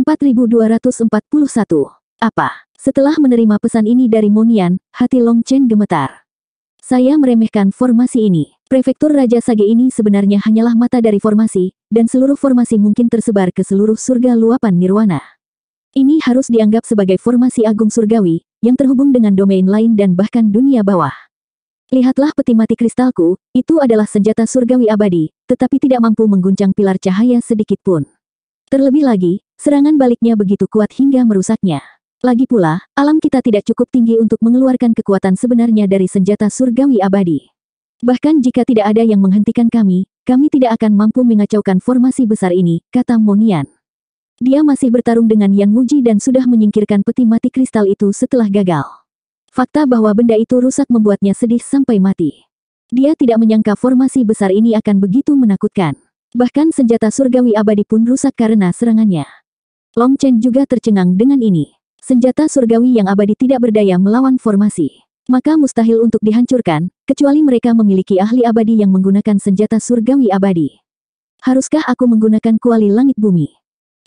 4241. Apa? Setelah menerima pesan ini dari Monian, hati Long Chen gemetar. Saya meremehkan formasi ini. Prefektur Raja Sage ini sebenarnya hanyalah mata dari formasi, dan seluruh formasi mungkin tersebar ke seluruh surga luapan nirwana. Ini harus dianggap sebagai formasi agung surgawi, yang terhubung dengan domain lain dan bahkan dunia bawah. Lihatlah peti mati kristalku, itu adalah senjata surgawi abadi, tetapi tidak mampu mengguncang pilar cahaya sedikit pun. Terlebih lagi, serangan baliknya begitu kuat hingga merusaknya. Lagi pula, alam kita tidak cukup tinggi untuk mengeluarkan kekuatan sebenarnya dari senjata surgawi abadi. Bahkan jika tidak ada yang menghentikan kami tidak akan mampu mengacaukan formasi besar ini, kata Monian. Dia masih bertarung dengan Yang Muji dan sudah menyingkirkan peti mati kristal itu setelah gagal. Fakta bahwa benda itu rusak membuatnya sedih sampai mati. Dia tidak menyangka formasi besar ini akan begitu menakutkan. Bahkan senjata surgawi abadi pun rusak karena serangannya. Long Chen juga tercengang dengan ini. Senjata surgawi yang abadi tidak berdaya melawan formasi. Maka mustahil untuk dihancurkan, kecuali mereka memiliki ahli abadi yang menggunakan senjata surgawi abadi. Haruskah aku menggunakan kuali langit bumi?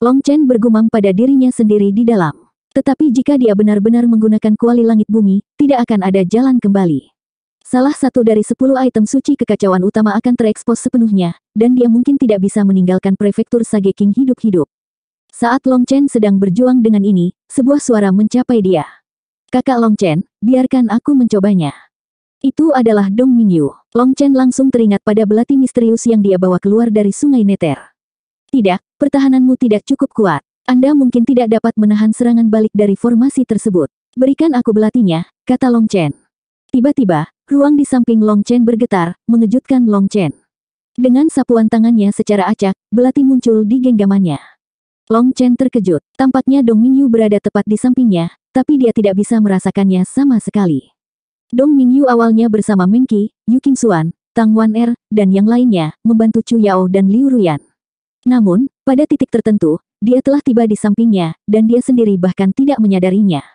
Long Chen bergumam pada dirinya sendiri di dalam. Tetapi jika dia benar-benar menggunakan kuali langit bumi, tidak akan ada jalan kembali. Salah satu dari 10 item suci kekacauan utama akan terekspos sepenuhnya, dan dia mungkin tidak bisa meninggalkan prefektur Sage King hidup-hidup. Saat Long Chen sedang berjuang dengan ini, sebuah suara mencapai dia. Kakak Long Chen, biarkan aku mencobanya. Itu adalah Dong Mingyu. Long Chen langsung teringat pada belati misterius yang dia bawa keluar dari sungai Nether. Tidak, pertahananmu tidak cukup kuat. Anda mungkin tidak dapat menahan serangan balik dari formasi tersebut. Berikan aku belatinya, kata Long Chen. Tiba-tiba, ruang di samping Long Chen bergetar, mengejutkan Long Chen. Dengan sapuan tangannya secara acak, belati muncul di genggamannya. Long Chen terkejut. Tampaknya Dong Mingyu berada tepat di sampingnya, tapi dia tidak bisa merasakannya sama sekali. Dong Mingyu awalnya bersama Meng Qi, Yu Qingxuan, Tang Wan dan yang lainnya, membantu Chu Yao dan Liu Ruyan. Namun, pada titik tertentu, dia telah tiba di sampingnya, dan dia sendiri bahkan tidak menyadarinya.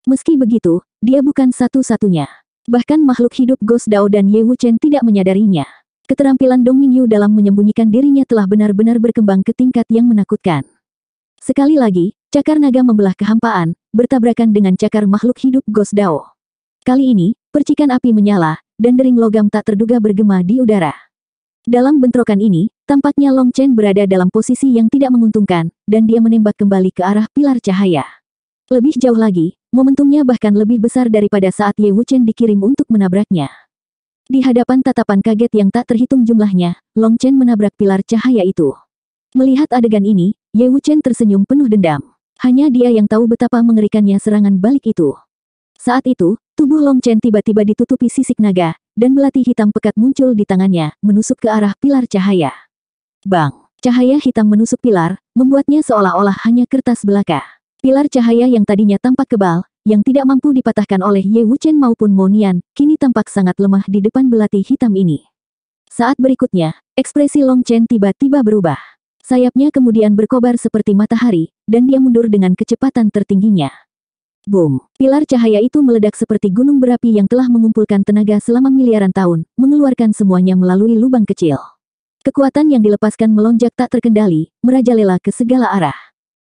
Meski begitu, dia bukan satu-satunya. Bahkan makhluk hidup Ghost Dao dan Ye Wuchen tidak menyadarinya. Keterampilan Dong Mingyu dalam menyembunyikan dirinya telah benar-benar berkembang ke tingkat yang menakutkan. Sekali lagi, cakar naga membelah kehampaan, bertabrakan dengan cakar makhluk hidup Ghost Dao. Kali ini, percikan api menyala, dan dering logam tak terduga bergema di udara. Dalam bentrokan ini, tampaknya Long Chen berada dalam posisi yang tidak menguntungkan, dan dia menembak kembali ke arah pilar cahaya. Lebih jauh lagi, momentumnya bahkan lebih besar daripada saat Ye Wuchen dikirim untuk menabraknya. Di hadapan tatapan kaget yang tak terhitung jumlahnya, Long Chen menabrak pilar cahaya itu. Melihat adegan ini, Ye Wuchen tersenyum penuh dendam. Hanya dia yang tahu betapa mengerikannya serangan balik itu. Saat itu, tubuh Long Chen tiba-tiba ditutupi sisik naga, dan belati hitam pekat muncul di tangannya, menusuk ke arah pilar cahaya. Bang! Cahaya hitam menusuk pilar, membuatnya seolah-olah hanya kertas belaka. Pilar cahaya yang tadinya tampak kebal, yang tidak mampu dipatahkan oleh Ye Wuchen maupun Monian, kini tampak sangat lemah di depan belati hitam ini. Saat berikutnya, ekspresi Long Chen tiba-tiba berubah. Sayapnya kemudian berkobar seperti matahari, dan dia mundur dengan kecepatan tertingginya. Boom! Pilar cahaya itu meledak seperti gunung berapi yang telah mengumpulkan tenaga selama miliaran tahun, mengeluarkan semuanya melalui lubang kecil. Kekuatan yang dilepaskan melonjak tak terkendali, merajalela ke segala arah.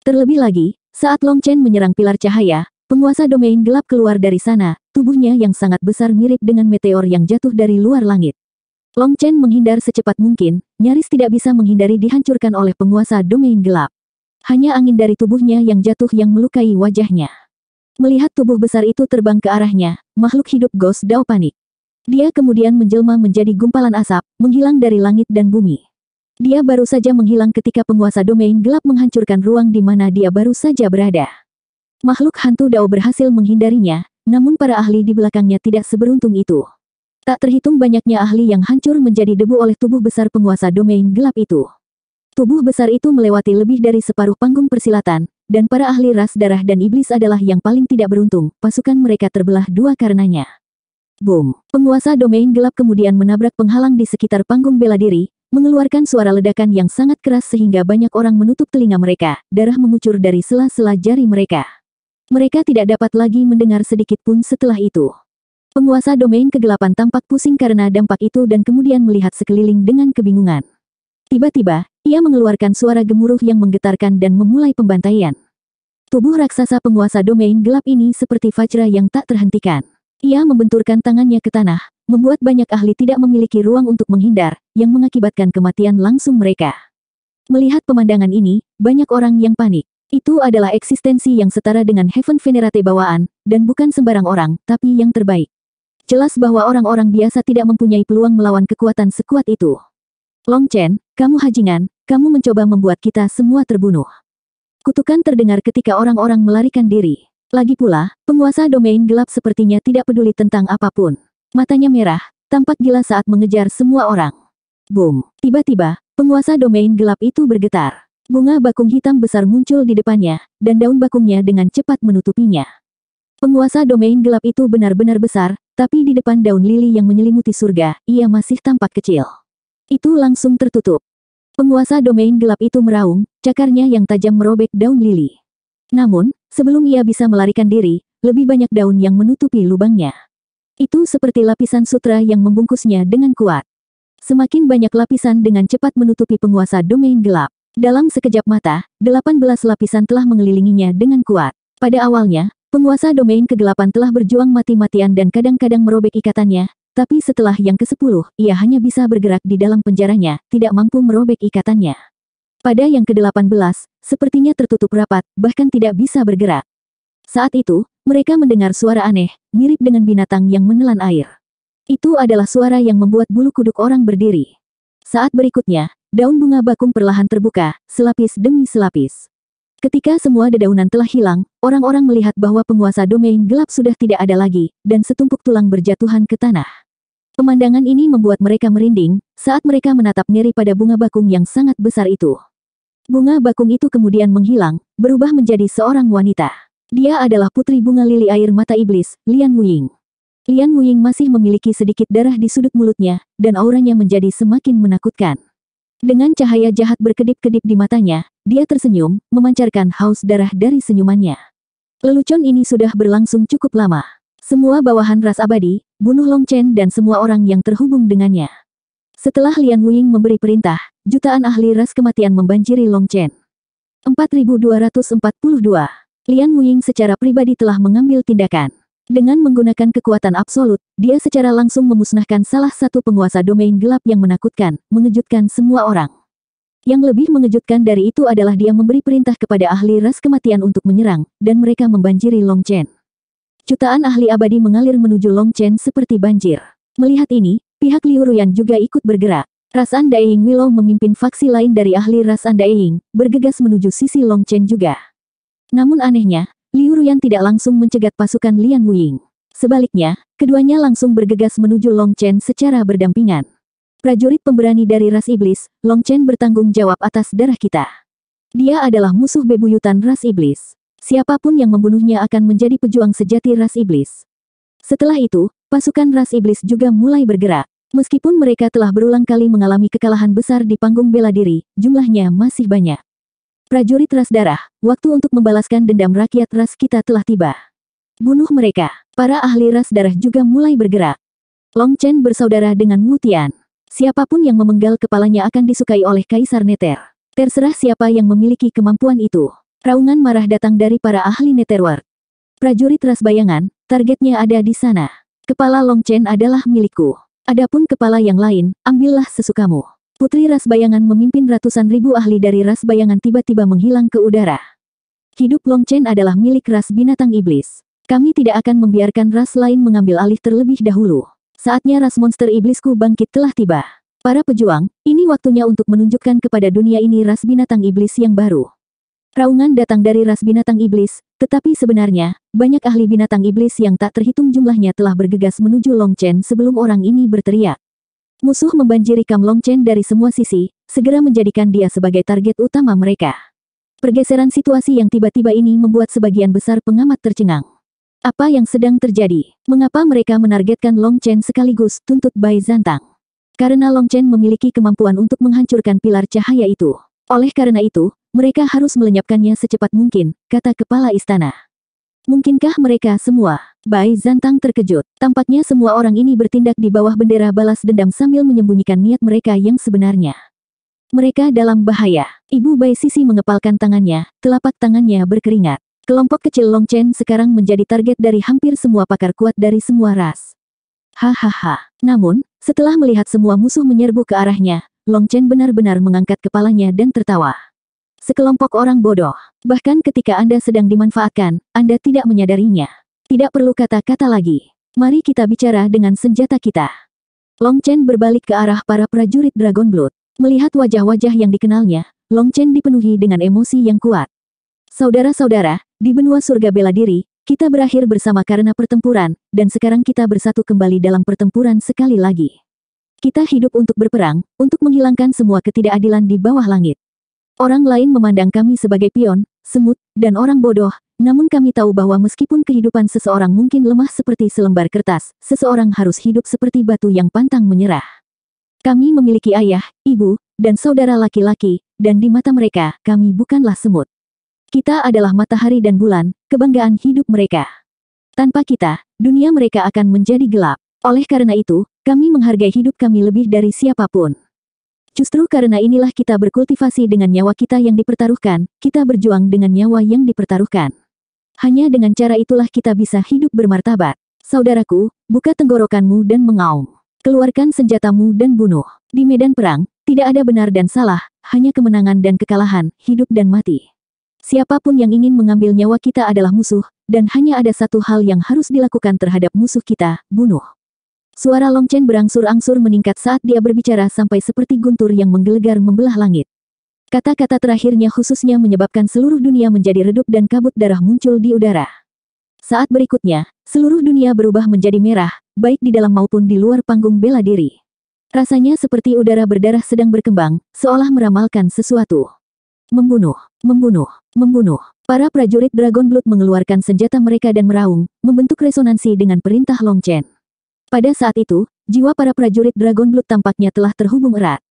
Terlebih lagi, saat Long Chen menyerang pilar cahaya, penguasa domain gelap keluar dari sana, tubuhnya yang sangat besar mirip dengan meteor yang jatuh dari luar langit. Long Chen menghindar secepat mungkin, nyaris tidak bisa menghindari dihancurkan oleh penguasa domain gelap. Hanya angin dari tubuhnya yang jatuh yang melukai wajahnya. Melihat tubuh besar itu terbang ke arahnya, makhluk hidup Ghost Dao panik. Dia kemudian menjelma menjadi gumpalan asap, menghilang dari langit dan bumi. Dia baru saja menghilang ketika penguasa domain gelap menghancurkan ruang di mana dia baru saja berada. Makhluk hantu Dao berhasil menghindarinya, namun para ahli di belakangnya tidak seberuntung itu. Tak terhitung banyaknya ahli yang hancur menjadi debu oleh tubuh besar penguasa domain gelap itu. Tubuh besar itu melewati lebih dari separuh panggung persilatan, dan para ahli ras darah dan iblis adalah yang paling tidak beruntung, pasukan mereka terbelah dua karenanya. Boom! Penguasa domain gelap kemudian menabrak penghalang di sekitar panggung bela diri, mengeluarkan suara ledakan yang sangat keras sehingga banyak orang menutup telinga mereka, darah mengucur dari sela-sela jari mereka. Mereka tidak dapat lagi mendengar sedikit pun setelah itu. Penguasa domain kegelapan tampak pusing karena dampak itu dan kemudian melihat sekeliling dengan kebingungan. Tiba-tiba, Ia mengeluarkan suara gemuruh yang menggetarkan dan memulai pembantaian. Tubuh raksasa penguasa domain gelap ini seperti fajra yang tak terhentikan. Ia membenturkan tangannya ke tanah, membuat banyak ahli tidak memiliki ruang untuk menghindar, yang mengakibatkan kematian langsung mereka. Melihat pemandangan ini, banyak orang yang panik. Itu adalah eksistensi yang setara dengan Heaven Venerate bawaan, dan bukan sembarang orang, tapi yang terbaik. Jelas bahwa orang-orang biasa tidak mempunyai peluang melawan kekuatan sekuat itu. Long Chen, kamu hajingan, kamu mencoba membuat kita semua terbunuh. Kutukan terdengar ketika orang-orang melarikan diri. Lagi pula, penguasa domain gelap sepertinya tidak peduli tentang apapun. Matanya merah, tampak gila saat mengejar semua orang. Boom! Tiba-tiba, penguasa domain gelap itu bergetar. Bunga bakung hitam besar muncul di depannya, dan daun bakungnya dengan cepat menutupinya. Penguasa domain gelap itu benar-benar besar, tapi di depan daun lili yang menyelimuti surga, ia masih tampak kecil. Itu langsung tertutup. Penguasa domain gelap itu meraung, cakarnya yang tajam merobek daun lili. Namun, sebelum ia bisa melarikan diri, lebih banyak daun yang menutupi lubangnya. Itu seperti lapisan sutra yang membungkusnya dengan kuat. Semakin banyak lapisan dengan cepat menutupi penguasa domain gelap. Dalam sekejap mata, 18 lapisan telah mengelilinginya dengan kuat. Pada awalnya, penguasa domain kegelapan telah berjuang mati-matian dan kadang-kadang merobek ikatannya, tapi setelah yang ke-10, ia hanya bisa bergerak di dalam penjaranya, tidak mampu merobek ikatannya. Pada yang ke-18, sepertinya tertutup rapat, bahkan tidak bisa bergerak. Saat itu, mereka mendengar suara aneh, mirip dengan binatang yang menelan air. Itu adalah suara yang membuat bulu kuduk orang berdiri. Saat berikutnya, daun bunga bakung perlahan terbuka, selapis demi selapis. Ketika semua dedaunan telah hilang, orang-orang melihat bahwa penguasa domain gelap sudah tidak ada lagi, dan setumpuk tulang berjatuhan ke tanah. Pemandangan ini membuat mereka merinding, saat mereka menatap ngeri pada bunga bakung yang sangat besar itu. Bunga bakung itu kemudian menghilang, berubah menjadi seorang wanita. Dia adalah putri bunga lili air mata iblis, Lian Wuying. Lian Wuying masih memiliki sedikit darah di sudut mulutnya, dan auranya menjadi semakin menakutkan. Dengan cahaya jahat berkedip-kedip di matanya, dia tersenyum, memancarkan haus darah dari senyumannya. Lelucon ini sudah berlangsung cukup lama. Semua bawahan ras abadi, bunuh Long Chen dan semua orang yang terhubung dengannya. Setelah Lian Wuying memberi perintah, jutaan ahli ras kematian membanjiri Long Chen. 4242. Lian Wuying secara pribadi telah mengambil tindakan. Dengan menggunakan kekuatan absolut, dia secara langsung memusnahkan salah satu penguasa domain gelap yang menakutkan, mengejutkan semua orang. Yang lebih mengejutkan dari itu adalah dia memberi perintah kepada ahli ras kematian untuk menyerang, dan mereka membanjiri Long Chen. Jutaan ahli abadi mengalir menuju Long Chen seperti banjir. Melihat ini, pihak Liu Ruyan juga ikut bergerak. Ras Andaing Willow memimpin faksi lain dari ahli ras Andaing, bergegas menuju sisi Long Chen juga. Namun anehnya, Liu Ruyan tidak langsung mencegat pasukan Lian Wuying. Sebaliknya, keduanya langsung bergegas menuju Long Chen secara berdampingan. Prajurit pemberani dari ras iblis, Long Chen bertanggung jawab atas darah kita. Dia adalah musuh bebuyutan ras iblis. Siapapun yang membunuhnya akan menjadi pejuang sejati ras iblis. Setelah itu, pasukan ras iblis juga mulai bergerak. Meskipun mereka telah berulang kali mengalami kekalahan besar di panggung bela diri, jumlahnya masih banyak. Prajurit ras darah, waktu untuk membalaskan dendam rakyat ras kita telah tiba. Bunuh mereka. Para ahli ras darah juga mulai bergerak. Long Chen bersaudara dengan Wu Tian. Siapapun yang memenggal kepalanya akan disukai oleh Kaisar Nether. Terserah siapa yang memiliki kemampuan itu. Raungan marah datang dari para ahli Netherworld. Prajurit ras bayangan, targetnya ada di sana. Kepala Long Chen adalah milikku. Adapun kepala yang lain, ambillah sesukamu. Putri ras bayangan memimpin ratusan ribu ahli dari ras bayangan tiba-tiba menghilang ke udara. Hidup Long Chen adalah milik ras binatang iblis. Kami tidak akan membiarkan ras lain mengambil alih terlebih dahulu. Saatnya ras monster iblisku bangkit telah tiba. Para pejuang, ini waktunya untuk menunjukkan kepada dunia ini ras binatang iblis yang baru. Raungan datang dari ras binatang iblis, tetapi sebenarnya, banyak ahli binatang iblis yang tak terhitung jumlahnya telah bergegas menuju Long Chen sebelum orang ini berteriak. Musuh membanjiri Kam Long Chen dari semua sisi, segera menjadikan dia sebagai target utama mereka. Pergeseran situasi yang tiba-tiba ini membuat sebagian besar pengamat tercengang. Apa yang sedang terjadi? Mengapa mereka menargetkan Long Chen sekaligus, tuntut Bai Zantang? Karena Long Chen memiliki kemampuan untuk menghancurkan pilar cahaya itu. Oleh karena itu, mereka harus melenyapkannya secepat mungkin, kata kepala istana. Mungkinkah mereka semua? Bai Zantang terkejut. Tampaknya semua orang ini bertindak di bawah bendera balas dendam sambil menyembunyikan niat mereka yang sebenarnya. Mereka dalam bahaya. Ibu Bai Sisi mengepalkan tangannya, telapak tangannya berkeringat. Kelompok kecil Long Chen sekarang menjadi target dari hampir semua pakar kuat dari semua ras. Hahaha. Namun, setelah melihat semua musuh menyerbu ke arahnya, Long Chen benar-benar mengangkat kepalanya dan tertawa. Sekelompok orang bodoh. Bahkan ketika Anda sedang dimanfaatkan, Anda tidak menyadarinya. Tidak perlu kata-kata lagi. Mari kita bicara dengan senjata kita. Long Chen berbalik ke arah para prajurit Dragon Blood. Melihat wajah-wajah yang dikenalnya, Long Chen dipenuhi dengan emosi yang kuat. Saudara-saudara, di benua surga bela diri, kita berakhir bersama karena pertempuran, dan sekarang kita bersatu kembali dalam pertempuran sekali lagi. Kita hidup untuk berperang, untuk menghilangkan semua ketidakadilan di bawah langit. Orang lain memandang kami sebagai pion, semut, dan orang bodoh, namun kami tahu bahwa meskipun kehidupan seseorang mungkin lemah seperti selembar kertas, seseorang harus hidup seperti batu yang pantang menyerah. Kami memiliki ayah, ibu, dan saudara laki-laki, dan di mata mereka, kami bukanlah semut. Kita adalah matahari dan bulan, kebanggaan hidup mereka. Tanpa kita, dunia mereka akan menjadi gelap. Oleh karena itu, kami menghargai hidup kami lebih dari siapapun. Justru karena inilah kita berkultivasi dengan nyawa kita yang dipertaruhkan, kita berjuang dengan nyawa yang dipertaruhkan. Hanya dengan cara itulah kita bisa hidup bermartabat. Saudaraku, buka tenggorokanmu dan mengaum. Keluarkan senjatamu dan bunuh. Di medan perang, tidak ada benar dan salah, hanya kemenangan dan kekalahan, hidup dan mati. Siapapun yang ingin mengambil nyawa kita adalah musuh, dan hanya ada satu hal yang harus dilakukan terhadap musuh kita, bunuh. Suara Long Chen berangsur-angsur meningkat saat dia berbicara sampai seperti guntur yang menggelegar membelah langit. Kata-kata terakhirnya khususnya menyebabkan seluruh dunia menjadi redup dan kabut darah muncul di udara. Saat berikutnya, seluruh dunia berubah menjadi merah, baik di dalam maupun di luar panggung bela diri. Rasanya seperti udara berdarah sedang berkembang, seolah meramalkan sesuatu. Membunuh, membunuh, membunuh. Para prajurit Dragon Blood mengeluarkan senjata mereka dan meraung, membentuk resonansi dengan perintah Long Chen. Pada saat itu, jiwa para prajurit Dragon Blood tampaknya telah terhubung erat.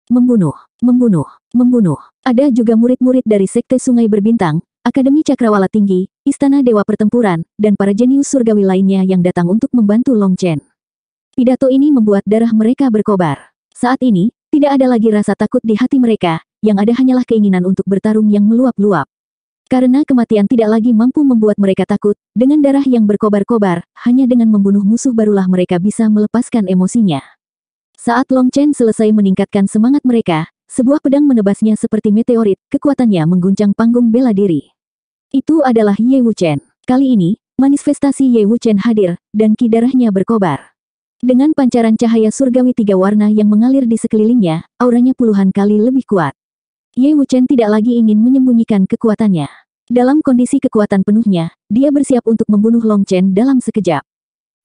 Membunuh, membunuh, membunuh. Ada juga murid-murid dari Sekte Sungai Berbintang, Akademi Cakrawala Tinggi, Istana Dewa Pertempuran, dan para jenius surgawi lainnya yang datang untuk membantu Long Chen. Pidato ini membuat darah mereka berkobar. Saat ini, tidak ada lagi rasa takut di hati mereka, yang ada hanyalah keinginan untuk bertarung yang meluap-luap. Karena kematian tidak lagi mampu membuat mereka takut, dengan darah yang berkobar-kobar, hanya dengan membunuh musuh barulah mereka bisa melepaskan emosinya. Saat Long Chen selesai meningkatkan semangat mereka, sebuah pedang menebasnya seperti meteorit, kekuatannya mengguncang panggung bela diri. Itu adalah Ye Wuchen. Kali ini, manifestasi Ye Wuchen hadir, dan ki darahnya berkobar. Dengan pancaran cahaya surgawi 3 warna yang mengalir di sekelilingnya, auranya puluhan kali lebih kuat. Ye Wuchen tidak lagi ingin menyembunyikan kekuatannya. Dalam kondisi kekuatan penuhnya, dia bersiap untuk membunuh Long Chen dalam sekejap.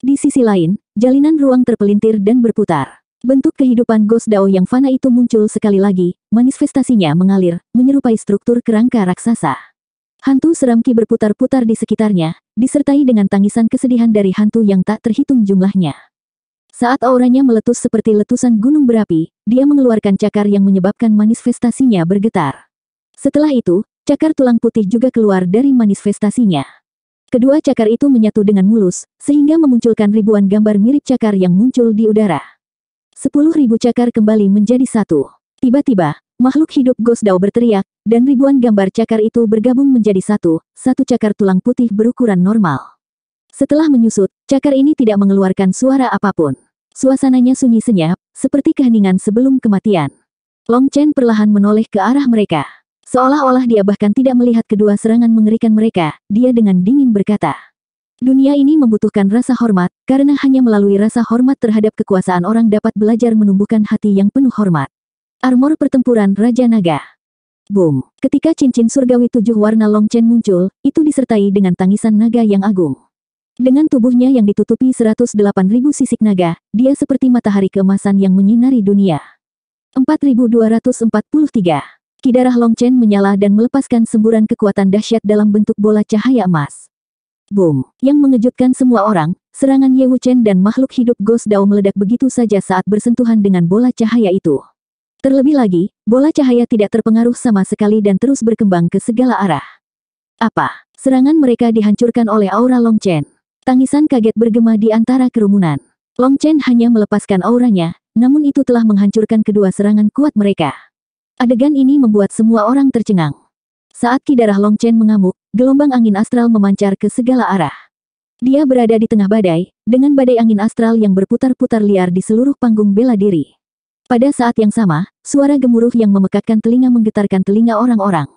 Di sisi lain, jalinan ruang terpelintir dan berputar. Bentuk kehidupan Ghost Dao yang fana itu muncul sekali lagi, manifestasinya mengalir, menyerupai struktur kerangka raksasa. Hantu seram ki berputar-putar di sekitarnya, disertai dengan tangisan kesedihan dari hantu yang tak terhitung jumlahnya. Saat auranya meletus seperti letusan gunung berapi, dia mengeluarkan cakar yang menyebabkan manifestasinya bergetar. Setelah itu, cakar tulang putih juga keluar dari manifestasinya. Kedua cakar itu menyatu dengan mulus, sehingga memunculkan ribuan gambar mirip cakar yang muncul di udara. 10.000 cakar kembali menjadi satu. Tiba-tiba, makhluk hidup Ghost Dao berteriak, dan ribuan gambar cakar itu bergabung menjadi satu cakar tulang putih berukuran normal. Setelah menyusut, cakar ini tidak mengeluarkan suara apapun. Suasananya sunyi senyap, seperti keheningan sebelum kematian. Long Chen perlahan menoleh ke arah mereka. Seolah-olah dia bahkan tidak melihat kedua serangan mengerikan mereka, dia dengan dingin berkata. Dunia ini membutuhkan rasa hormat, karena hanya melalui rasa hormat terhadap kekuasaan orang dapat belajar menumbuhkan hati yang penuh hormat. Armor pertempuran Raja Naga. Boom! Ketika cincin surgawi 7 warna Long Chen muncul, itu disertai dengan tangisan naga yang agung. Dengan tubuhnya yang ditutupi 108.000 sisik naga, dia seperti matahari keemasan yang menyinari dunia. 4243. Ki darah Long Chen menyala dan melepaskan semburan kekuatan dahsyat dalam bentuk bola cahaya emas. Boom! Yang mengejutkan semua orang, serangan Ye Wuchen dan makhluk hidup Ghost Dao meledak begitu saja saat bersentuhan dengan bola cahaya itu. Terlebih lagi, bola cahaya tidak terpengaruh sama sekali dan terus berkembang ke segala arah. Apa? Serangan mereka dihancurkan oleh aura Long Chen. Tangisan kaget bergema di antara kerumunan. Long Chen hanya melepaskan auranya, namun itu telah menghancurkan kedua serangan kuat mereka. Adegan ini membuat semua orang tercengang. Saat ki darah Long Chen mengamuk, gelombang angin astral memancar ke segala arah. Dia berada di tengah badai, dengan badai angin astral yang berputar-putar liar di seluruh panggung bela diri. Pada saat yang sama, suara gemuruh yang memekakkan telinga menggetarkan telinga orang-orang.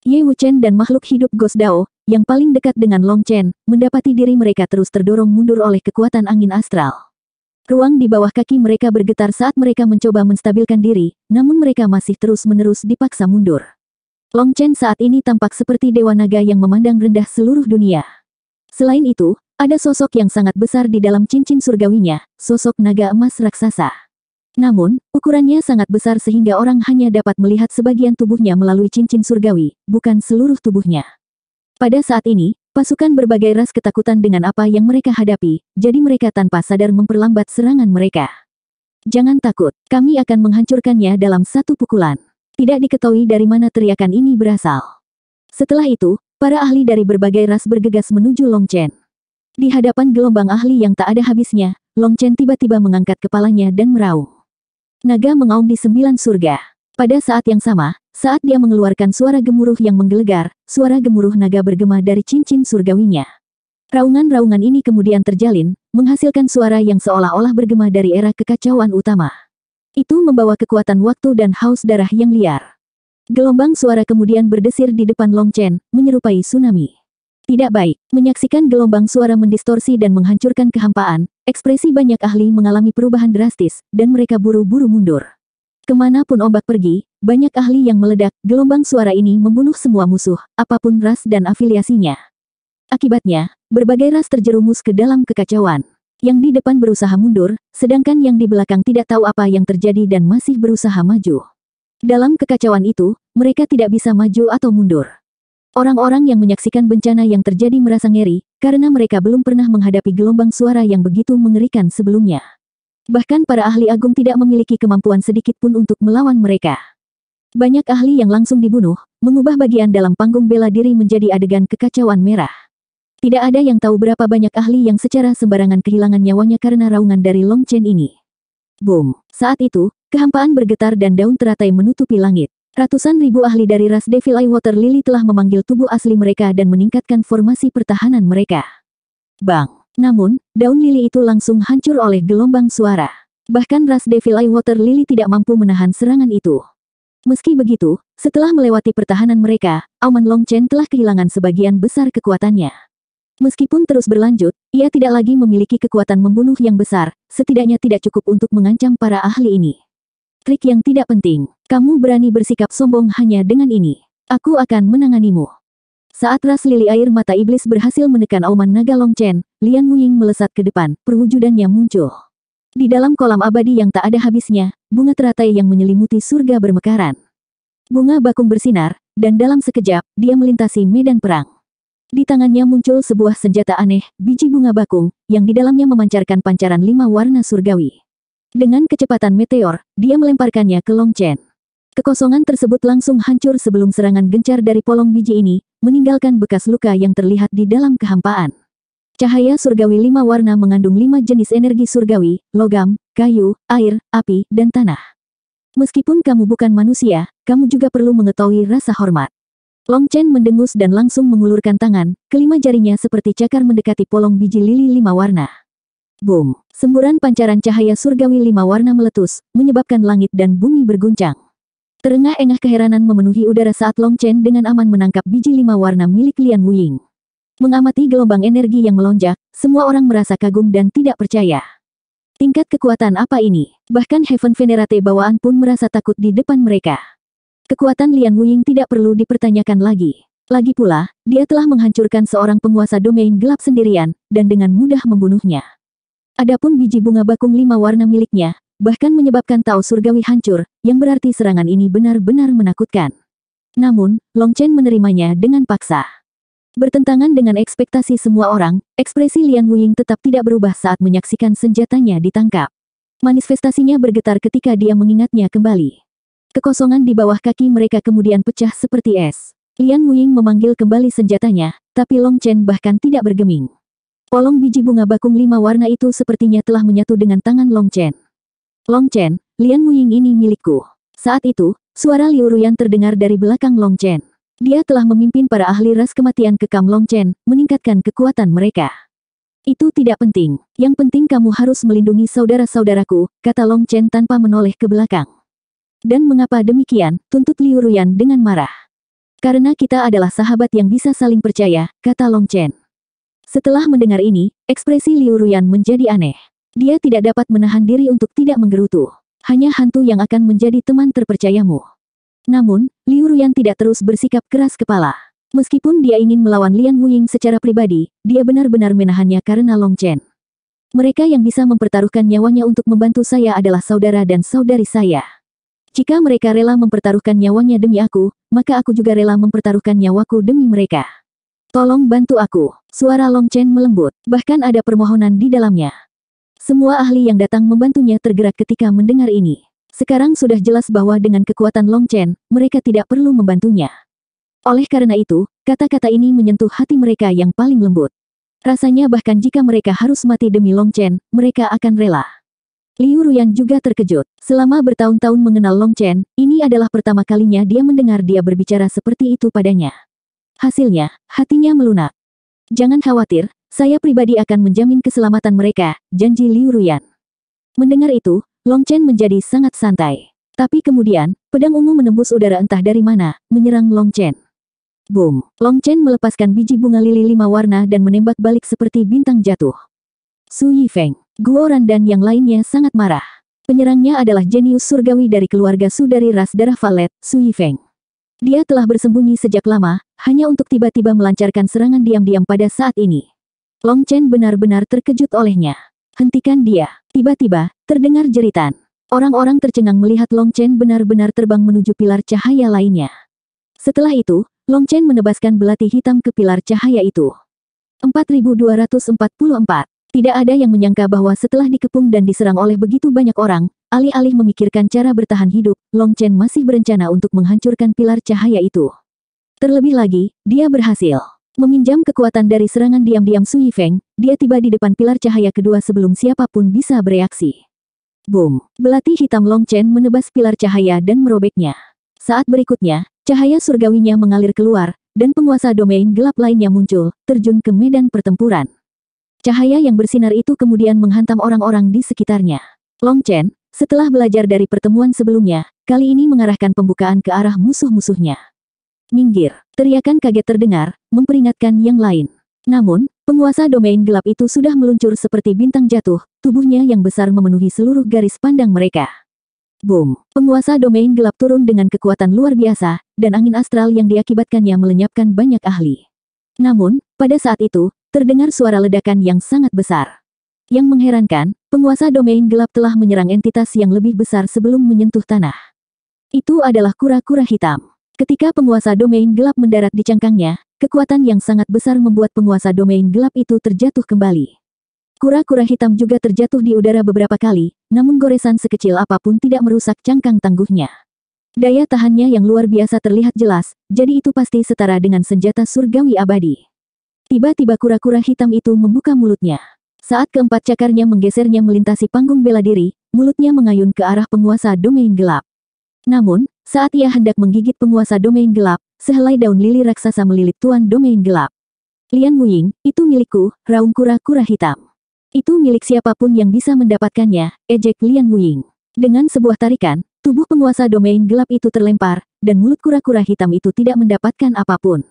Ye Wuchen dan makhluk hidup Ghost Dao, yang paling dekat dengan Long Chen, mendapati diri mereka terus terdorong mundur oleh kekuatan angin astral. Ruang di bawah kaki mereka bergetar saat mereka mencoba menstabilkan diri, namun mereka masih terus-menerus dipaksa mundur. Long Chen saat ini tampak seperti dewa naga yang memandang rendah seluruh dunia. Selain itu, ada sosok yang sangat besar di dalam cincin surgawinya, sosok naga emas raksasa. Namun, ukurannya sangat besar sehingga orang hanya dapat melihat sebagian tubuhnya melalui cincin surgawi, bukan seluruh tubuhnya. Pada saat ini, pasukan berbagai ras ketakutan dengan apa yang mereka hadapi, jadi mereka tanpa sadar memperlambat serangan mereka. Jangan takut, kami akan menghancurkannya dalam satu pukulan. Tidak diketahui dari mana teriakan ini berasal. Setelah itu, para ahli dari berbagai ras bergegas menuju Long Chen. Di hadapan gelombang ahli yang tak ada habisnya, Long Chen tiba-tiba mengangkat kepalanya dan meraung. Naga mengaum di 9 surga. Pada saat yang sama, saat dia mengeluarkan suara gemuruh yang menggelegar, suara gemuruh naga bergema dari cincin surgawinya. Raungan-raungan ini kemudian terjalin, menghasilkan suara yang seolah-olah bergema dari era kekacauan utama. Itu membawa kekuatan waktu dan haus darah yang liar. Gelombang suara kemudian berdesir di depan Long Chen, menyerupai tsunami. Tidak baik, menyaksikan gelombang suara mendistorsi dan menghancurkan kehampaan, ekspresi banyak ahli mengalami perubahan drastis, dan mereka buru-buru mundur. Kemanapun ombak pergi, banyak ahli yang meledak, gelombang suara ini membunuh semua musuh, apapun ras dan afiliasinya. Akibatnya, berbagai ras terjerumus ke dalam kekacauan. Yang di depan berusaha mundur, sedangkan yang di belakang tidak tahu apa yang terjadi dan masih berusaha maju. Dalam kekacauan itu, mereka tidak bisa maju atau mundur. Orang-orang yang menyaksikan bencana yang terjadi merasa ngeri, karena mereka belum pernah menghadapi gelombang suara yang begitu mengerikan sebelumnya. Bahkan para ahli agung tidak memiliki kemampuan sedikit pun untuk melawan mereka. Banyak ahli yang langsung dibunuh, mengubah bagian dalam panggung bela diri menjadi adegan kekacauan merah. Tidak ada yang tahu berapa banyak ahli yang secara sembarangan kehilangan nyawanya karena raungan dari Long Chen ini. Boom! Saat itu, kehampaan bergetar dan daun teratai menutupi langit. Ratusan ribu ahli dari ras Devil Eye Water Lily telah memanggil tubuh asli mereka dan meningkatkan formasi pertahanan mereka. Bang! Namun, daun lili itu langsung hancur oleh gelombang suara. Bahkan ras Devil Eye Water Lily tidak mampu menahan serangan itu. Meski begitu, setelah melewati pertahanan mereka, auman Long Chen telah kehilangan sebagian besar kekuatannya. Meskipun terus berlanjut, ia tidak lagi memiliki kekuatan membunuh yang besar, setidaknya tidak cukup untuk mengancam para ahli ini. Trik yang tidak penting, kamu berani bersikap sombong hanya dengan ini. Aku akan menanganimu. Saat ras lili air mata iblis berhasil menekan auman naga Long Chen, Lian Wuying melesat ke depan, perwujudannya muncul. Di dalam kolam abadi yang tak ada habisnya, bunga teratai yang menyelimuti surga bermekaran. Bunga bakung bersinar, dan dalam sekejap, dia melintasi medan perang. Di tangannya muncul sebuah senjata aneh, biji bunga bakung, yang di dalamnya memancarkan pancaran 5 warna surgawi. Dengan kecepatan meteor, dia melemparkannya ke Long Chen. Kekosongan tersebut langsung hancur sebelum serangan gencar dari polong biji ini, meninggalkan bekas luka yang terlihat di dalam kehampaan. Cahaya surgawi 5 warna mengandung 5 jenis energi surgawi, logam, kayu, air, api, dan tanah. Meskipun kamu bukan manusia, kamu juga perlu mengetahui rasa hormat. Long Chen mendengus dan langsung mengulurkan tangan, kelima jarinya seperti cakar mendekati polong biji lili 5 warna. Boom! Semburan pancaran cahaya surgawi 5 warna meletus, menyebabkan langit dan bumi berguncang. Terengah-engah keheranan memenuhi udara saat Long Chen dengan aman menangkap biji 5 warna milik Lian Wuying. Mengamati gelombang energi yang melonjak, semua orang merasa kagum dan tidak percaya. Tingkat kekuatan apa ini? Bahkan Heaven Venerate bawaan pun merasa takut di depan mereka. Kekuatan Lian Wuying tidak perlu dipertanyakan lagi. Lagi pula, dia telah menghancurkan seorang penguasa domain gelap sendirian, dan dengan mudah membunuhnya. Adapun biji bunga bakung 5 warna miliknya, bahkan menyebabkan Tao surgawi hancur, yang berarti serangan ini benar-benar menakutkan. Namun, Long Chen menerimanya dengan paksa. Bertentangan dengan ekspektasi semua orang, ekspresi Lian Wuying tetap tidak berubah saat menyaksikan senjatanya ditangkap. Manifestasinya bergetar ketika dia mengingatnya kembali. Kekosongan di bawah kaki mereka kemudian pecah seperti es. Lian Wuying memanggil kembali senjatanya, tapi Long Chen bahkan tidak bergeming. Polong biji bunga bakung 5 warna itu sepertinya telah menyatu dengan tangan Long Chen. Long Chen, Lian Wuying ini milikku. Saat itu, Suara Liu Ruyan terdengar dari belakang Long Chen. Dia telah memimpin para ahli ras kematian kekam Long Chen, meningkatkan kekuatan mereka. Itu tidak penting. Yang penting kamu harus melindungi saudara-saudaraku, kata Long Chen tanpa menoleh ke belakang. Dan mengapa demikian, tuntut Liu Ruyan dengan marah. Karena kita adalah sahabat yang bisa saling percaya, kata Long Chen. Setelah mendengar ini, ekspresi Liu Ruyan menjadi aneh. Dia tidak dapat menahan diri untuk tidak menggerutu. Hanya hantu yang akan menjadi teman terpercayamu. Namun, Liu Ruyan tidak terus bersikap keras kepala. Meskipun dia ingin melawan Lian Wuying secara pribadi, dia benar-benar menahannya karena Long Chen. Mereka yang bisa mempertaruhkan nyawanya untuk membantu saya adalah saudara dan saudari saya. Jika mereka rela mempertaruhkan nyawanya demi aku, maka aku juga rela mempertaruhkan nyawaku demi mereka. Tolong bantu aku. Suara Long Chen melembut, bahkan ada permohonan di dalamnya. Semua ahli yang datang membantunya tergerak ketika mendengar ini. Sekarang sudah jelas bahwa dengan kekuatan Long Chen, mereka tidak perlu membantunya. Oleh karena itu, kata-kata ini menyentuh hati mereka yang paling lembut. Rasanya bahkan jika mereka harus mati demi Long Chen, mereka akan rela. Liu Ruyan juga terkejut. Selama bertahun-tahun mengenal Long Chen, ini adalah pertama kalinya dia mendengar dia berbicara seperti itu padanya. Hasilnya, hatinya melunak. Jangan khawatir, saya pribadi akan menjamin keselamatan mereka, janji Liu Ruyan. Mendengar itu, Long Chen menjadi sangat santai. Tapi kemudian, pedang ungu menembus udara entah dari mana, menyerang Long Chen. Boom! Long Chen melepaskan biji bunga lili 5 warna dan menembak balik seperti bintang jatuh. Su Yifeng, Guo Ran dan yang lainnya sangat marah. Penyerangnya adalah jenius surgawi dari keluarga Su dari ras darah Valet, Su Yifeng. Dia telah bersembunyi sejak lama, hanya untuk tiba-tiba melancarkan serangan diam-diam pada saat ini. Long Chen benar-benar terkejut olehnya. Hentikan dia. Tiba-tiba, terdengar jeritan. Orang-orang tercengang melihat Long Chen benar-benar terbang menuju pilar cahaya lainnya. Setelah itu, Long Chen menebaskan belati hitam ke pilar cahaya itu. 4244. Tidak ada yang menyangka bahwa setelah dikepung dan diserang oleh begitu banyak orang, alih-alih memikirkan cara bertahan hidup, Long Chen masih berencana untuk menghancurkan pilar cahaya itu. Terlebih lagi, dia berhasil meminjam kekuatan dari serangan diam-diam Su Yifeng. Dia tiba di depan pilar cahaya kedua sebelum siapapun bisa bereaksi. Boom! Belati hitam Long Chen menebas pilar cahaya dan merobeknya. Saat berikutnya, cahaya surgawinya mengalir keluar, dan penguasa domain gelap lainnya muncul, terjun ke medan pertempuran. Cahaya yang bersinar itu kemudian menghantam orang-orang di sekitarnya. Long Chen, setelah belajar dari pertemuan sebelumnya, kali ini mengarahkan pembukaan ke arah musuh-musuhnya. Minggir! Teriakan kaget terdengar, memperingatkan yang lain. Namun, penguasa domain gelap itu sudah meluncur seperti bintang jatuh, tubuhnya yang besar memenuhi seluruh garis pandang mereka. Boom! Penguasa domain gelap turun dengan kekuatan luar biasa, dan angin astral yang diakibatkannya melenyapkan banyak ahli. Namun, pada saat itu, terdengar suara ledakan yang sangat besar. Yang mengherankan, penguasa domain gelap telah menyerang entitas yang lebih besar sebelum menyentuh tanah. Itu adalah kura-kura hitam. Ketika penguasa domain gelap mendarat di cangkangnya, kekuatan yang sangat besar membuat penguasa domain gelap itu terjatuh kembali. Kura-kura hitam juga terjatuh di udara beberapa kali, namun goresan sekecil apapun tidak merusak cangkang tangguhnya. Daya tahannya yang luar biasa terlihat jelas, jadi itu pasti setara dengan senjata surgawi abadi. Tiba-tiba kura-kura hitam itu membuka mulutnya. Saat keempat cakarnya menggesernya melintasi panggung bela diri, mulutnya mengayun ke arah penguasa domain gelap. Namun, saat ia hendak menggigit penguasa domain gelap, sehelai daun lili raksasa melilit tuan domain gelap. Lian Wuying, itu milikku, raung kura-kura hitam. Itu milik siapapun yang bisa mendapatkannya, ejek Lian Wuying. Dengan sebuah tarikan, tubuh penguasa domain gelap itu terlempar, dan mulut kura-kura hitam itu tidak mendapatkan apapun.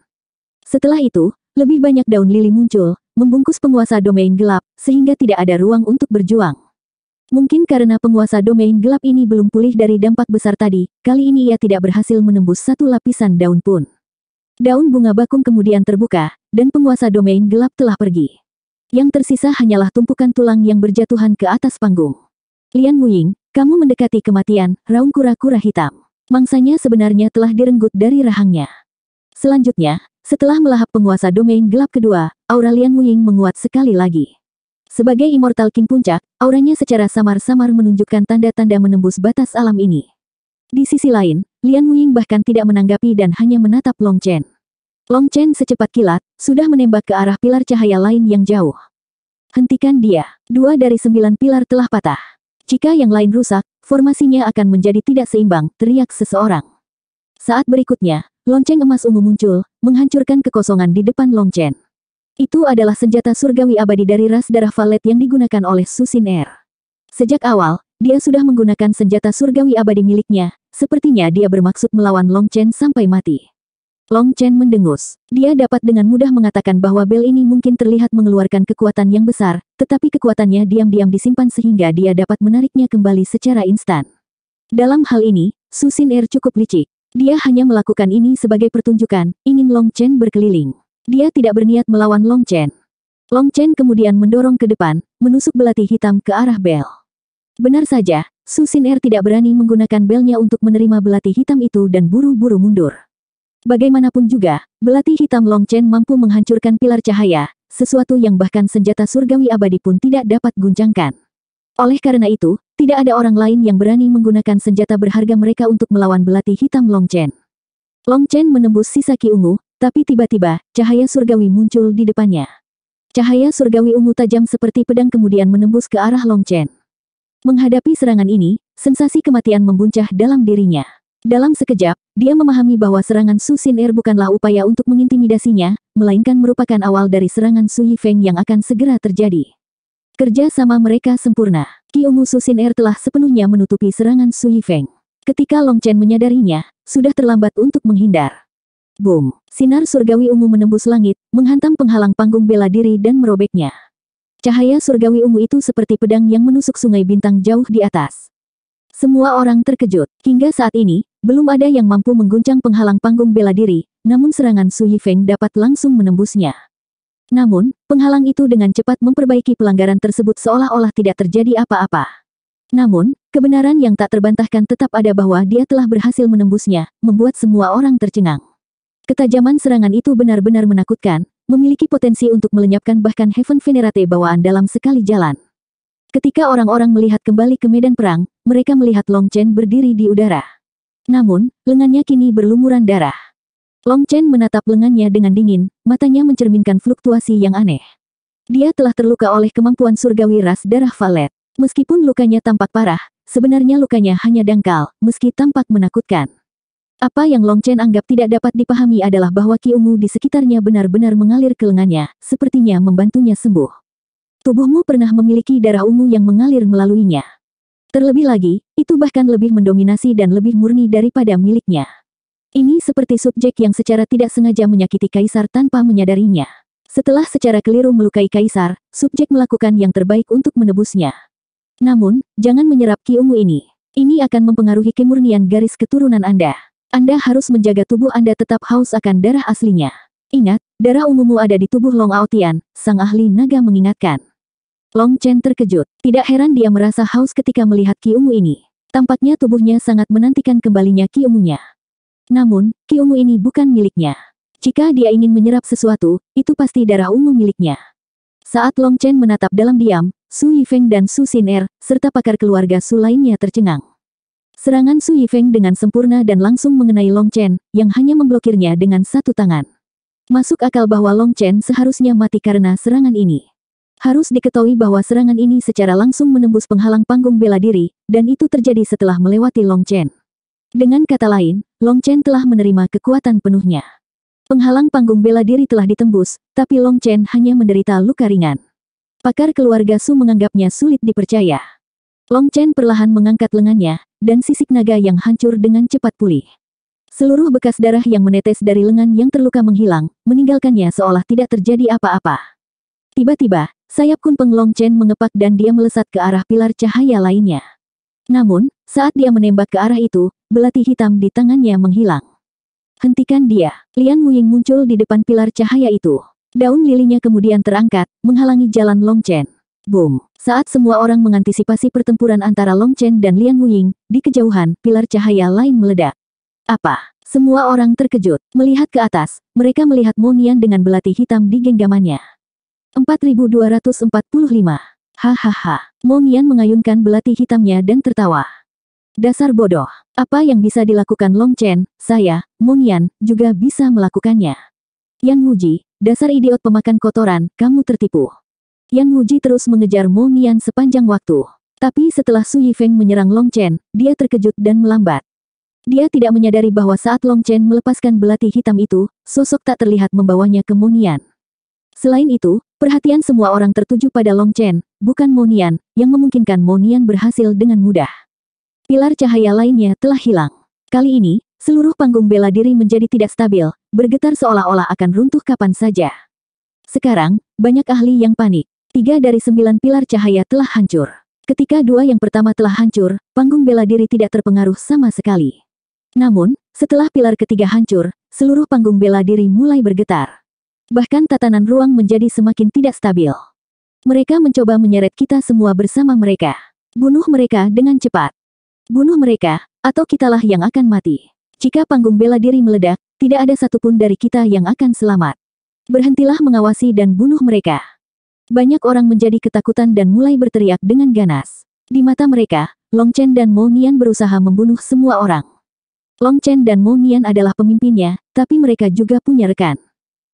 Setelah itu, lebih banyak daun lili muncul, membungkus penguasa domain gelap, sehingga tidak ada ruang untuk berjuang. Mungkin karena penguasa domain gelap ini belum pulih dari dampak besar tadi, kali ini ia tidak berhasil menembus satu lapisan daun pun. Daun bunga bakung kemudian terbuka, dan penguasa domain gelap telah pergi. Yang tersisa hanyalah tumpukan tulang yang berjatuhan ke atas panggung. Lian Wuying, kamu mendekati kematian, raung kura-kura hitam. Mangsanya sebenarnya telah direnggut dari rahangnya. Selanjutnya, setelah melahap penguasa domain gelap kedua, aura Lian Wuying menguat sekali lagi. Sebagai Immortal King Puncak, auranya secara samar-samar menunjukkan tanda-tanda menembus batas alam ini. Di sisi lain, Lian Wuying bahkan tidak menanggapi dan hanya menatap Long Chen. Long Chen secepat kilat, sudah menembak ke arah pilar cahaya lain yang jauh. Hentikan dia. 2 dari 9 pilar telah patah. Jika yang lain rusak, formasinya akan menjadi tidak seimbang, teriak seseorang. Saat berikutnya, lonceng emas ungu muncul, menghancurkan kekosongan di depan Longchen. Itu adalah senjata surgawi abadi dari ras darah Valet yang digunakan oleh Su Xin Er. Sejak awal, dia sudah menggunakan senjata surgawi abadi miliknya, sepertinya dia bermaksud melawan Longchen sampai mati. Longchen mendengus. Dia dapat dengan mudah mengatakan bahwa bel ini mungkin terlihat mengeluarkan kekuatan yang besar, tetapi kekuatannya diam-diam disimpan sehingga dia dapat menariknya kembali secara instan. Dalam hal ini, Su Xin Er cukup licik. Dia hanya melakukan ini sebagai pertunjukan, ingin Longchen berkeliling. Dia tidak berniat melawan Longchen. Longchen kemudian mendorong ke depan, menusuk belati hitam ke arah bel. Benar saja, Su Xin Er tidak berani menggunakan belnya untuk menerima belati hitam itu dan buru-buru mundur. Bagaimanapun juga, belati hitam Longchen mampu menghancurkan pilar cahaya, sesuatu yang bahkan senjata surgawi abadi pun tidak dapat guncangkan. Oleh karena itu, tidak ada orang lain yang berani menggunakan senjata berharga mereka untuk melawan belati hitam Longchen. Longchen menembus sisa ki ungu, tapi tiba-tiba, cahaya surgawi muncul di depannya. Cahaya surgawi ungu tajam seperti pedang kemudian menembus ke arah Longchen. Menghadapi serangan ini, sensasi kematian membuncah dalam dirinya. Dalam sekejap, dia memahami bahwa serangan Su Xin Er bukanlah upaya untuk mengintimidasinya, melainkan merupakan awal dari serangan Su Yifeng yang akan segera terjadi. Kerja sama mereka sempurna. Ki ungu Su Xin Er telah sepenuhnya menutupi serangan Su Yifeng. Ketika Longchen menyadarinya, sudah terlambat untuk menghindar. Boom! Sinar surgawi ungu menembus langit, menghantam penghalang panggung bela diri dan merobeknya. Cahaya surgawi ungu itu seperti pedang yang menusuk sungai bintang jauh di atas. Semua orang terkejut. Hingga saat ini, belum ada yang mampu mengguncang penghalang panggung bela diri, namun serangan Su Yifeng dapat langsung menembusnya. Namun, penghalang itu dengan cepat memperbaiki pelanggaran tersebut seolah-olah tidak terjadi apa-apa. Namun, kebenaran yang tak terbantahkan tetap ada bahwa dia telah berhasil menembusnya, membuat semua orang tercengang. Ketajaman serangan itu benar-benar menakutkan, memiliki potensi untuk melenyapkan bahkan Heaven Venerate bawaan dalam sekali jalan. Ketika orang-orang melihat kembali ke medan perang, mereka melihat Longchen berdiri di udara. Namun, lengannya kini berlumuran darah. Longchen menatap lengannya dengan dingin, matanya mencerminkan fluktuasi yang aneh. Dia telah terluka oleh kemampuan surgawi ras darah Valet. Meskipun lukanya tampak parah, sebenarnya lukanya hanya dangkal, meski tampak menakutkan. Apa yang Longchen anggap tidak dapat dipahami adalah bahwa ki ungu di sekitarnya benar-benar mengalir ke lengannya, sepertinya membantunya sembuh. Tubuhmu pernah memiliki darah ungu yang mengalir melaluinya. Terlebih lagi, itu bahkan lebih mendominasi dan lebih murni daripada miliknya. Ini seperti subjek yang secara tidak sengaja menyakiti kaisar tanpa menyadarinya. Setelah secara keliru melukai kaisar, subjek melakukan yang terbaik untuk menebusnya. Namun, jangan menyerap ki ungu ini. Ini akan mempengaruhi kemurnian garis keturunan Anda. Anda harus menjaga tubuh Anda tetap haus akan darah aslinya. Ingat, darah ungumu ada di tubuh Long Aotian, sang ahli naga mengingatkan. Longchen terkejut. Tidak heran dia merasa haus ketika melihat ki ungu ini. Tampaknya tubuhnya sangat menantikan kembalinya ki ungunya. Namun, ki ungu ini bukan miliknya. Jika dia ingin menyerap sesuatu, itu pasti darah ungu miliknya. Saat Longchen menatap dalam diam, Su Yifeng dan Su Xin Er, serta pakar keluarga Su lainnya tercengang. Serangan Su Yifeng dengan sempurna dan langsung mengenai Longchen, yang hanya memblokirnya dengan satu tangan. Masuk akal bahwa Longchen seharusnya mati karena serangan ini. Harus diketahui bahwa serangan ini secara langsung menembus penghalang panggung bela diri, dan itu terjadi setelah melewati Longchen. Dengan kata lain, Longchen telah menerima kekuatan penuhnya. Penghalang panggung bela diri telah ditembus, tapi Longchen hanya menderita luka ringan. Pakar keluarga Su menganggapnya sulit dipercaya. Longchen perlahan mengangkat lengannya, dan sisik naga yang hancur dengan cepat pulih. Seluruh bekas darah yang menetes dari lengan yang terluka menghilang, meninggalkannya seolah tidak terjadi apa-apa. Tiba-tiba, sayap kunpeng Longchen mengepak dan dia melesat ke arah pilar cahaya lainnya. Namun, saat dia menembak ke arah itu, belati hitam di tangannya menghilang. Hentikan dia. Lian Wuying muncul di depan pilar cahaya itu. Daun lilinya kemudian terangkat, menghalangi jalan Longchen. Boom! Saat semua orang mengantisipasi pertempuran antara Longchen dan Lian Wuying, di kejauhan, pilar cahaya lain meledak. Apa? Semua orang terkejut. Melihat ke atas, mereka melihat Mo Nian dengan belati hitam di genggamannya. 4245. Hahaha. Mo Nian mengayunkan belati hitamnya dan tertawa. Dasar bodoh. Apa yang bisa dilakukan Longchen, saya, Mo Nian, juga bisa melakukannya. Yan Wuji, dasar idiot pemakan kotoran, kamu tertipu. Yan Wuji terus mengejar Mo Nian sepanjang waktu. Tapi setelah Su Yifeng menyerang Longchen, dia terkejut dan melambat. Dia tidak menyadari bahwa saat Long Chen melepaskan belati hitam itu, sosok tak terlihat membawanya ke Monian. Selain itu, perhatian semua orang tertuju pada Long Chen, bukan Monian, yang memungkinkan Monian berhasil dengan mudah. Pilar cahaya lainnya telah hilang. Kali ini, seluruh panggung bela diri menjadi tidak stabil, bergetar seolah-olah akan runtuh kapan saja. Sekarang, banyak ahli yang panik. 3 dari 9 pilar cahaya telah hancur. Ketika 2 yang pertama telah hancur, panggung bela diri tidak terpengaruh sama sekali. Namun, setelah pilar ketiga hancur, seluruh panggung bela diri mulai bergetar. Bahkan tatanan ruang menjadi semakin tidak stabil. Mereka mencoba menyeret kita semua bersama mereka. Bunuh mereka dengan cepat. Bunuh mereka, atau kitalah yang akan mati. Jika panggung bela diri meledak, tidak ada satupun dari kita yang akan selamat. Berhentilah mengawasi dan bunuh mereka. Banyak orang menjadi ketakutan dan mulai berteriak dengan ganas. Di mata mereka, Long Chen dan Monian berusaha membunuh semua orang. Long Chen dan Monian adalah pemimpinnya, tapi mereka juga punya rekan.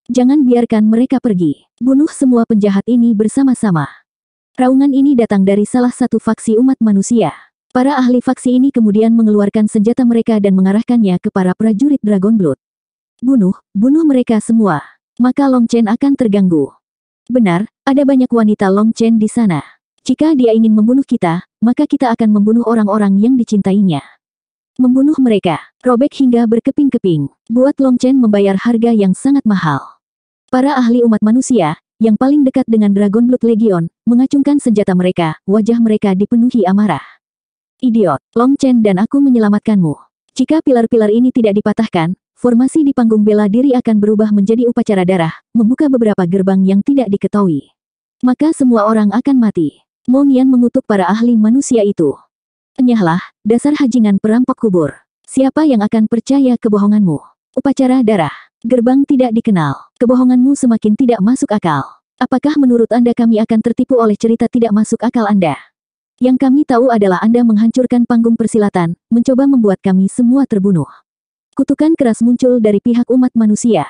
Jangan biarkan mereka pergi. Bunuh semua penjahat ini bersama-sama. Raungan ini datang dari salah satu faksi umat manusia. Para ahli faksi ini kemudian mengeluarkan senjata mereka dan mengarahkannya ke para prajurit Dragon Blood. Bunuh mereka semua. Maka Long Chen akan terganggu. Benar, ada banyak wanita Long Chen di sana. Jika dia ingin membunuh kita, maka kita akan membunuh orang-orang yang dicintainya. Membunuh mereka, robek hingga berkeping-keping, buat Long Chen membayar harga yang sangat mahal. Para ahli umat manusia, yang paling dekat dengan Dragon Blood Legion, mengacungkan senjata mereka, wajah mereka dipenuhi amarah. Idiot, Long Chen dan aku menyelamatkanmu. Jika pilar-pilar ini tidak dipatahkan, formasi di panggung bela diri akan berubah menjadi upacara darah, membuka beberapa gerbang yang tidak diketahui. Maka semua orang akan mati. Monian mengutuk para ahli manusia itu. Enyahlah, dasar hajingan perampok kubur. Siapa yang akan percaya kebohonganmu? Upacara darah. Gerbang tidak dikenal. Kebohonganmu semakin tidak masuk akal. Apakah menurut Anda kami akan tertipu oleh cerita tidak masuk akal Anda? Yang kami tahu adalah Anda menghancurkan panggung persilatan, mencoba membuat kami semua terbunuh. Kutukan keras muncul dari pihak umat manusia.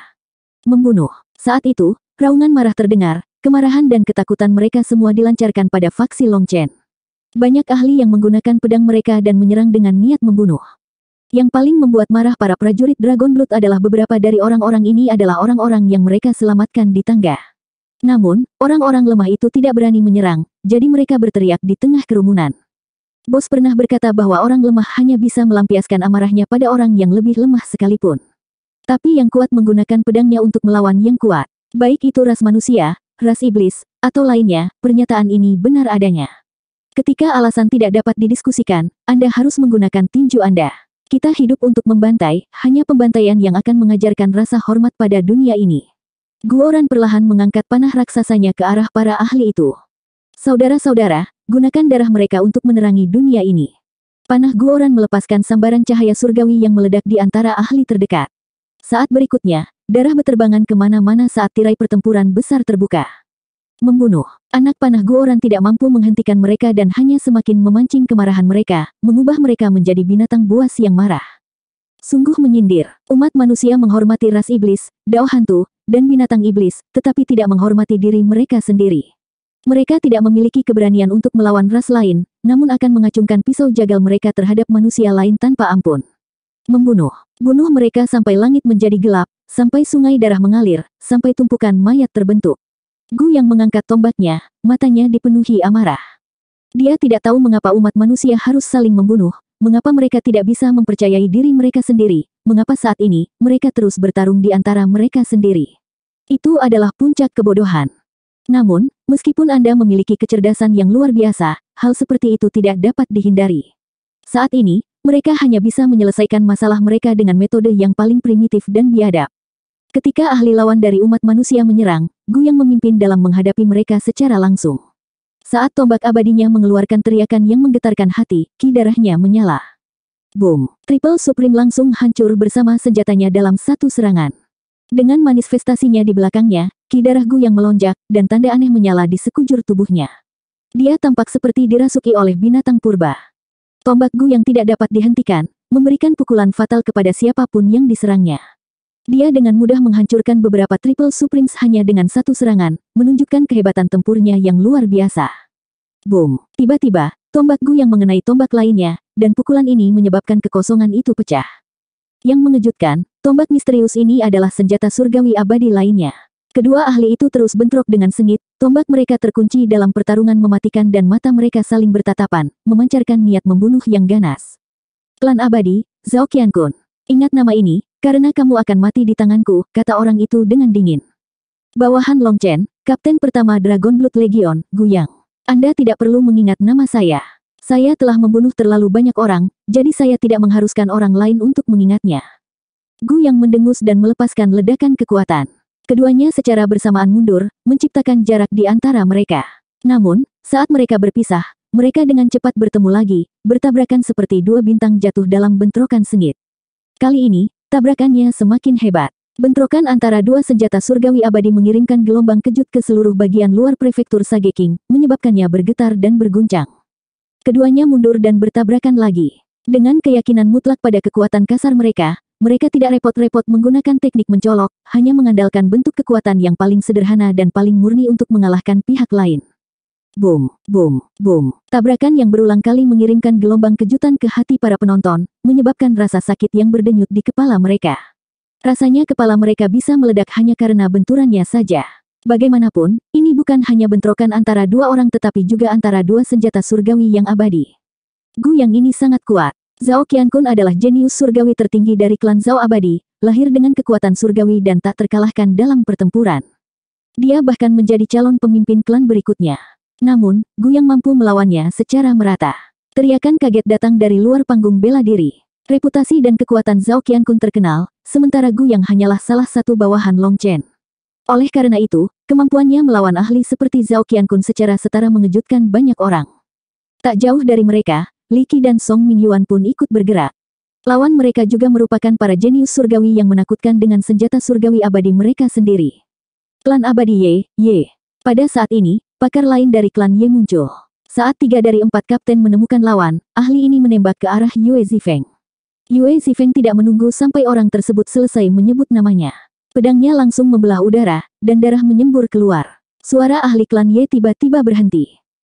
Membunuh. Saat itu, raungan marah terdengar, kemarahan dan ketakutan mereka semua dilancarkan pada faksi Long Chen. Banyak ahli yang menggunakan pedang mereka dan menyerang dengan niat membunuh. Yang paling membuat marah para prajurit Dragon Blood adalah beberapa dari orang-orang ini adalah orang-orang yang mereka selamatkan di tangga. Namun, orang-orang lemah itu tidak berani menyerang, jadi mereka berteriak di tengah kerumunan. Bos pernah berkata bahwa orang lemah hanya bisa melampiaskan amarahnya pada orang yang lebih lemah sekalipun. Tapi yang kuat menggunakan pedangnya untuk melawan yang kuat. Baik itu ras manusia, ras iblis, atau lainnya, pernyataan ini benar adanya. Ketika alasan tidak dapat didiskusikan, Anda harus menggunakan tinju Anda. Kita hidup untuk membantai, hanya pembantaian yang akan mengajarkan rasa hormat pada dunia ini. Guoran perlahan mengangkat panah raksasanya ke arah para ahli itu. Saudara-saudara, gunakan darah mereka untuk menerangi dunia ini. Panah Guoran melepaskan sambaran cahaya surgawi yang meledak di antara ahli terdekat. Saat berikutnya, darah beterbangan kemana-mana saat tirai pertempuran besar terbuka. Membunuh. Anak panah Guoran tidak mampu menghentikan mereka dan hanya semakin memancing kemarahan mereka, mengubah mereka menjadi binatang buas yang marah. Sungguh menyindir. Umat manusia menghormati ras iblis, dao hantu, dan binatang iblis, tetapi tidak menghormati diri mereka sendiri. Mereka tidak memiliki keberanian untuk melawan ras lain, namun akan mengacungkan pisau jagal mereka terhadap manusia lain tanpa ampun. Membunuh. Bunuh mereka sampai langit menjadi gelap, sampai sungai darah mengalir, sampai tumpukan mayat terbentuk. Gu yang mengangkat tombaknya, matanya dipenuhi amarah. Dia tidak tahu mengapa umat manusia harus saling membunuh, mengapa mereka tidak bisa mempercayai diri mereka sendiri, mengapa saat ini, mereka terus bertarung di antara mereka sendiri. Itu adalah puncak kebodohan. Namun, meskipun Anda memiliki kecerdasan yang luar biasa, hal seperti itu tidak dapat dihindari. Saat ini, mereka hanya bisa menyelesaikan masalah mereka dengan metode yang paling primitif dan biadab. Ketika ahli lawan dari umat manusia menyerang, Gu yang memimpin dalam menghadapi mereka secara langsung. Saat tombak abadinya mengeluarkan teriakan yang menggetarkan hati, ki darahnya menyala. Boom! Triple Supreme langsung hancur bersama senjatanya dalam satu serangan. Dengan manifestasinya di belakangnya, ki darah Gu yang melonjak, dan tanda aneh menyala di sekujur tubuhnya. Dia tampak seperti dirasuki oleh binatang purba. Tombak Gu yang tidak dapat dihentikan, memberikan pukulan fatal kepada siapapun yang diserangnya. Dia dengan mudah menghancurkan beberapa Triple Supremes hanya dengan satu serangan, menunjukkan kehebatan tempurnya yang luar biasa. Boom! Tiba-tiba, tombak Gu yang mengenai tombak lainnya, dan pukulan ini menyebabkan kekosongan itu pecah. Yang mengejutkan, tombak misterius ini adalah senjata surgawi abadi lainnya. Kedua ahli itu terus bentrok dengan sengit, tombak mereka terkunci dalam pertarungan mematikan dan mata mereka saling bertatapan, memancarkan niat membunuh yang ganas. Klan abadi, Zhao Qiankun. Ingat nama ini, karena kamu akan mati di tanganku, kata orang itu dengan dingin. Bawahan Long Chen, Kapten pertama Dragon Blood Legion, Gu Yang. Anda tidak perlu mengingat nama saya. Saya telah membunuh terlalu banyak orang, jadi saya tidak mengharuskan orang lain untuk mengingatnya. Gu Yang mendengus dan melepaskan ledakan kekuatan. Keduanya secara bersamaan mundur, menciptakan jarak di antara mereka. Namun, saat mereka berpisah, mereka dengan cepat bertemu lagi, bertabrakan seperti dua bintang jatuh dalam bentrokan sengit. Kali ini, tabrakannya semakin hebat. Bentrokan antara dua senjata surgawi abadi mengirimkan gelombang kejut ke seluruh bagian luar prefektur Sage King, menyebabkannya bergetar dan berguncang. Keduanya mundur dan bertabrakan lagi. Dengan keyakinan mutlak pada kekuatan kasar mereka tidak repot-repot menggunakan teknik mencolok, hanya mengandalkan bentuk kekuatan yang paling sederhana dan paling murni untuk mengalahkan pihak lain. Boom, boom, boom. Tabrakan yang berulang kali mengirimkan gelombang kejutan ke hati para penonton, menyebabkan rasa sakit yang berdenyut di kepala mereka. Rasanya kepala mereka bisa meledak hanya karena benturannya saja. Bagaimanapun, ini bukan hanya bentrokan antara dua orang tetapi juga antara dua senjata surgawi yang abadi. Gu Yang ini sangat kuat. Zhao Qiankun adalah jenius surgawi tertinggi dari klan Zhao abadi, lahir dengan kekuatan surgawi dan tak terkalahkan dalam pertempuran. Dia bahkan menjadi calon pemimpin klan berikutnya. Namun, Gu Yang mampu melawannya secara merata. Teriakan kaget datang dari luar panggung bela diri. Reputasi dan kekuatan Zhao Qiankun terkenal, sementara Gu Yang hanyalah salah satu bawahan Long Chen. Oleh karena itu, kemampuannya melawan ahli seperti Zhao Qiankun secara setara mengejutkan banyak orang. Tak jauh dari mereka, Li Qi dan Song Mingyuan pun ikut bergerak. Lawan mereka juga merupakan para jenius surgawi yang menakutkan dengan senjata surgawi abadi mereka sendiri. Klan abadi Ye. Pada saat ini, pakar lain dari klan Ye muncul. Saat 3 dari 4 kapten menemukan lawan, ahli ini menembak ke arah Yue Zifeng. Yue Zifeng tidak menunggu sampai orang tersebut selesai menyebut namanya. Pedangnya langsung membelah udara, dan darah menyembur keluar. Suara ahli klan Ye tiba-tiba berhenti.